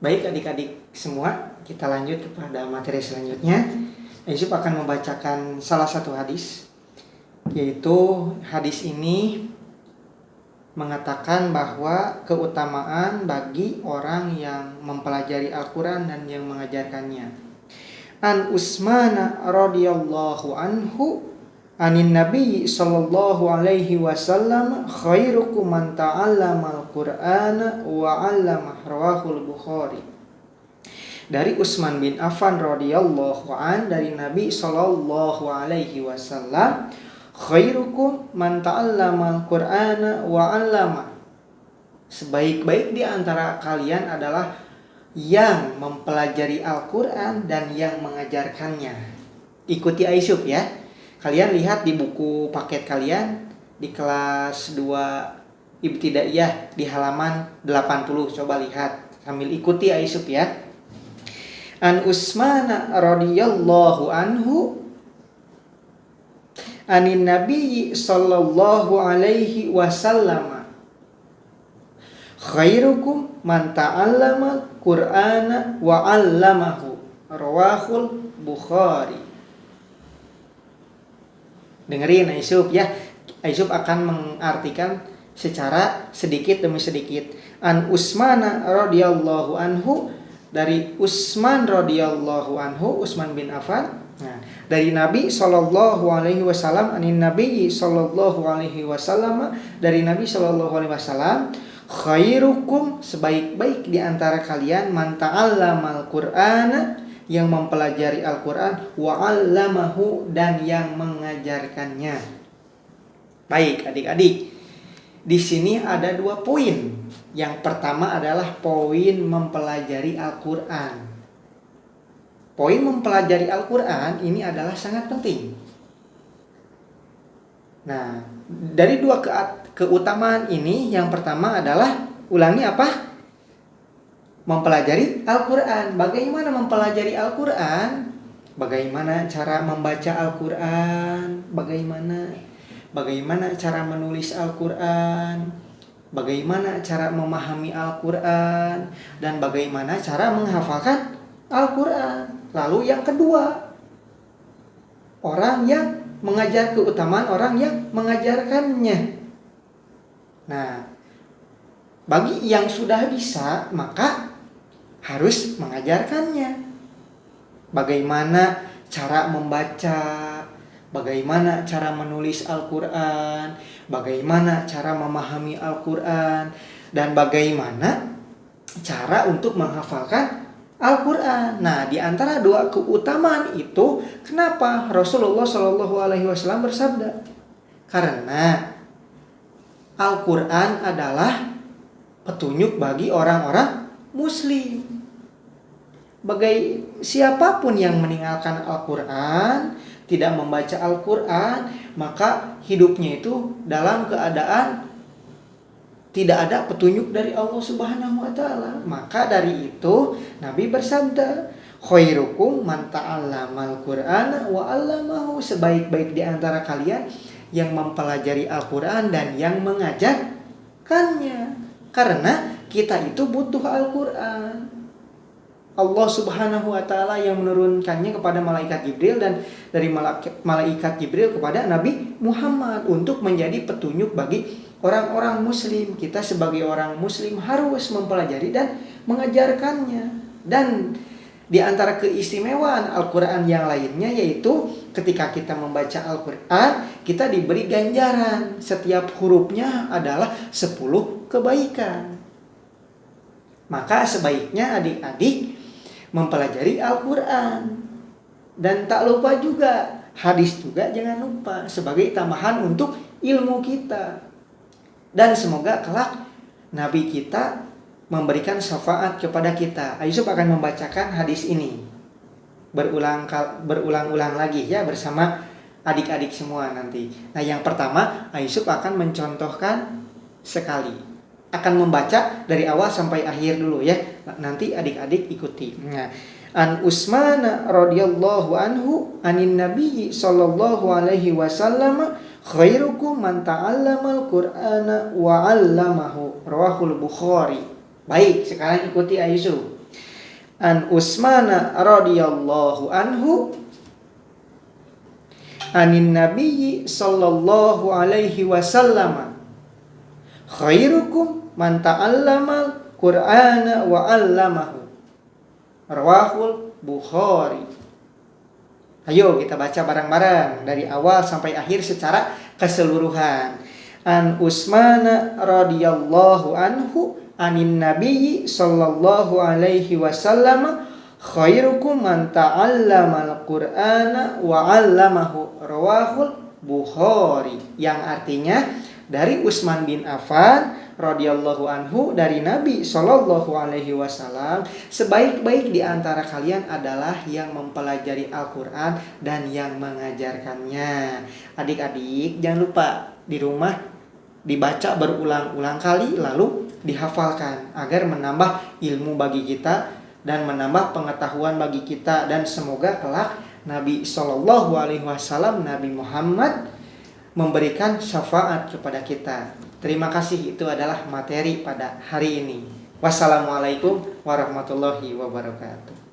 Baik adik-adik semua, kita lanjut kepada materi selanjutnya. Yusuf akan membacakan salah satu hadis, yaitu hadis ini mengatakan bahwa keutamaan bagi orang yang mempelajari Al-Quran dan yang mengajarkannya. An Utsman radhiyallahu anhu anin Nabi sallallahu alaihi wasallam khairukum man ta'allama al-Qur'ana wa 'allama, rawahul Bukhari. Dari Utsman bin Affan radhiyallahu an, dari Nabi sallallahu alaihi wasallam, khairukum man ta'allama al-Qur'ana wa 'allama. Sebaik-baik di antara kalian adalah yang mempelajari Al-Quran dan yang mengajarkannya. Ikuti Aisyub ya. Kalian lihat di buku paket kalian di kelas 2 Ibtidaiyah di halaman 80. Coba lihat sambil ikuti Aisyub ya. An Utsman radhiyallahu anhu anin Nabi sallallahu alaihi wasallam, khairukum man ta'allama Qur'ana wa 'allamahu, rawahul Bukhari. Dengerin Aisyub ya. Aisyub akan mengartikan secara sedikit demi sedikit. An Utsman radhiyallahu anhu, dari Utsman radhiyallahu anhu, Utsman bin Affan. Nah, dari Nabi sallallahu alaihi wasallam, anin Nabi sallallahu alaihi wasallam, dari Nabi sallallahu alaihi wasallam, khairukum, sebaik-baik di antara kalian, man ta'allamal Qur'ana, yang mempelajari Al-Quran, wa 'allamahu, dan yang mengajarkannya. Baik adik-adik, di sini ada 2 poin. Yang pertama adalah poin mempelajari Al-Quran. Poin mempelajari Al-Quran ini adalah sangat penting. Nah, dari 2 keutamaan ini, yang pertama adalah, ulangi apa? Mempelajari Al-Quran. Bagaimana mempelajari Al-Quran? Bagaimana cara membaca Al-Quran? Bagaimana cara menulis Al-Quran? Bagaimana cara memahami Al-Quran? Dan bagaimana cara menghafalkan Al-Quran? Lalu yang kedua, orang yang mengajar, keutamaan orang yang mengajarkannya. Nah, bagi yang sudah bisa, maka harus mengajarkannya. Bagaimana cara membaca, bagaimana cara menulis Al-Quran, bagaimana cara memahami Al-Quran, dan bagaimana cara untuk menghafalkan Al-Quran. Nah, di antara 2 keutamaan itu, kenapa Rasulullah Shallallahu Alaihi Wasallam bersabda? Karena Al-Quran adalah petunjuk bagi orang-orang Muslim. Siapapun yang meninggalkan Al-Quran, tidak membaca Al-Quran, maka hidupnya itu dalam keadaan tidak ada petunjuk dari Allah Subhanahu wa Ta'ala. Maka dari itu Nabi bersabda, khairukum man ta'allamal Qur'ana wa 'allamahu, sebaik-baik di antara kalian yang mempelajari Al-Quran dan yang mengajarkannya. Karena kita itu butuh Al-Quran. Allah Subhanahu wa Ta'ala yang menurunkannya kepada malaikat Jibril, dan dari malaikat Jibril kepada Nabi Muhammad untuk menjadi petunjuk bagi orang-orang Muslim. Kita sebagai orang Muslim harus mempelajari dan mengajarkannya. Dan di antara keistimewaan Al-Quran yang lainnya, yaitu ketika kita membaca Al-Quran, kita diberi ganjaran. Setiap hurufnya adalah 10 kebaikan. Maka sebaiknya adik-adik mempelajari Al-Quran. Dan tak lupa juga, hadis juga jangan lupa, sebagai tambahan untuk ilmu kita. Dan semoga kelak Nabi kita memberikan syafaat kepada kita. Aisyub akan membacakan hadis ini berulang-ulang lagi ya, bersama adik-adik semua nanti. Nah, yang pertama Aisyub akan mencontohkan sekali. Akan membaca dari awal sampai akhir dulu ya. Nanti adik-adik ikuti. Nah, An Utsman radhiyallahu anhu anin Nabi sallallahu alaihi wasallam, khairukum man ta'allamal Qur'ana wa 'allamahu, rawahul Bukhari. Baik, sekarang ikuti Aisyub. an Utsman radhiyallahu anhu anin nabiyyi sallallahu alaihi wasallam khairukum man ta'allamal Qur'ana wa 'allamahu. Rawahul Bukhari. Ayo kita baca bareng-bareng dari awal sampai akhir secara keseluruhan. An Utsman radhiyallahu anhu anin nabiyyi sallallahu alaihi wasallam khairukum man ta'allamal Qur'ana wa 'allamahu. Rawahul Bukhari. Yang artinya dari Utsman bin Affan radhiyallahu anhu dari Nabi sallallahu alaihi wasallam, sebaik-baik di antara kalian adalah yang mempelajari Al-Qur'an dan yang mengajarkannya. Adik-adik jangan lupa di rumah dibaca berulang-ulang kali lalu dihafalkan agar menambah ilmu bagi kita dan menambah pengetahuan bagi kita, dan semoga kelak Nabi sallallahu alaihi wasallam, Nabi Muhammad memberikan syafaat kepada kita. Terima kasih, itu adalah materi pada hari ini. Wassalamualaikum warahmatullahi wabarakatuh.